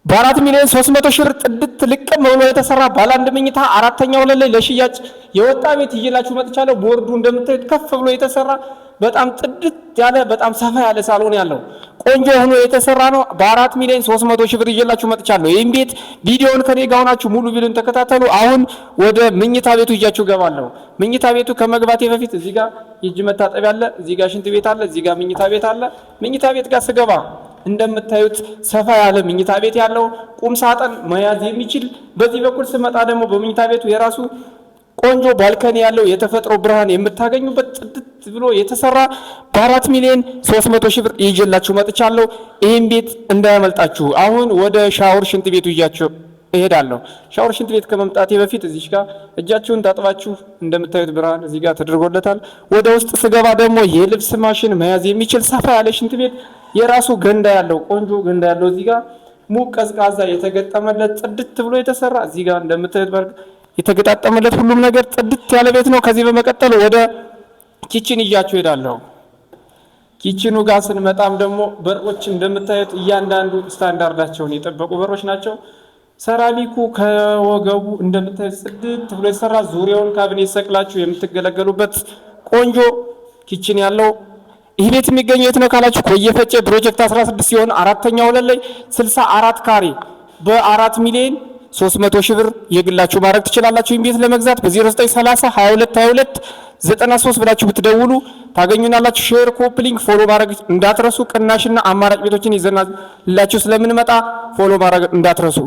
በ4 ሚሊዮን 300 ሺህ ብር ጥድት ልቅም ብሎ የተሰራ ባለ አንድ መኝታ አራተኛው ላይ ለሽያጭ የወጣ ቤት ይዤላችሁ መጥቻለሁ። ቦርዱ እንደምታዩት ከፍ ብሎ የተሰራ በጣም ጥድት ያለ በጣም ሰፋ ያለ ሳሎን ያለው ቆንጆ ሆኖ የተሰራ ነው። በ4 ሚሊዮን 300 ሺህ ብር ይዤላችሁ መጥቻለሁ። ይህም ቤት ቪዲዮውን ከኔ ጋር ሆናችሁ ሙሉ ቪዲዮን ተከታተሉ። አሁን ወደ መኝታ ቤቱ ይዣችሁ ገባለሁ። መኝታ ቤቱ ከመግባቴ በፊት እዚህ ጋር የእጅ መታጠቢያ አለ፣ እዚህ ጋር ሽንት ቤት አለ፣ እዚህ ጋር መኝታ ቤት አለ። መኝታ ቤት ጋር ስገባ እንደምታዩት ሰፋ ያለ መኝታ ቤት ያለው ቁም ሳጥን መያዝ የሚችል በዚህ በኩል ስመጣ ደግሞ በመኝታ ቤቱ የራሱ ቆንጆ ባልከኒ ያለው የተፈጥሮ ብርሃን የምታገኙበት ጥድት ብሎ የተሰራ በ4 ሚሊዮን 300 ሺህ ብር ይዤላችሁ መጥቻለሁ። ይህን ቤት እንዳያመልጣችሁ። አሁን ወደ ሻወር ሽንት ቤቱ ይዣችሁ እሄዳለሁ። ሻወር ሽንት ቤት ከመምጣቴ በፊት እዚህ ጋር እጃችሁን ታጥባችሁ እንደምታዩት ብርሃን እዚህ ጋር ተደርጎለታል። ወደ ውስጥ ስገባ ደግሞ የልብስ ማሽን መያዝ የሚችል ሰፋ ያለ ሽንት ቤት የራሱ ገንዳ ያለው ቆንጆ ገንዳ ያለው እዚህ ጋር ሙቅ ቀዝቃዛ የተገጠመለት ጥድት ብሎ የተሰራ እዚህ ጋር እንደምታዩት የተገጣጠመለት ሁሉም ነገር ጥድት ያለ ቤት ነው። ከዚህ በመቀጠል ወደ ኪችን ይዣችሁ ሄዳለሁ። ኪችኑ ጋር ስንመጣም ደግሞ በሮች እንደምታዩት እያንዳንዱ ስታንዳርዳቸውን የጠበቁ በሮች ናቸው። ሰራሚኩ ከወገቡ እንደምታዩት ጥድት ብሎ የተሰራ ዙሪያውን ካቢኔት ሰቅላችሁ የምትገለገሉበት ቆንጆ ኪችን ያለው ይህ ቤት የሚገኘው የት ነው ካላችሁ ኮየ ፈጬ ፕሮጀክት 16 ሲሆን አራተኛው ላይ 64 ካሬ በ4 ሚሊዮን 300 ሺህ ብር የግላችሁ ማድረግ ትችላላችሁ። ይህን ቤት ለመግዛት በ0930 22 22 93 ብላችሁ ብትደውሉ ታገኙናላችሁ። ሼር፣ ኮፒ ሊንክ፣ ፎሎ ማድረግ እንዳትረሱ። ቅናሽና አማራጭ ቤቶችን ይዘናላችሁ ስለምንመጣ ፎሎ ማድረግ እንዳትረሱ።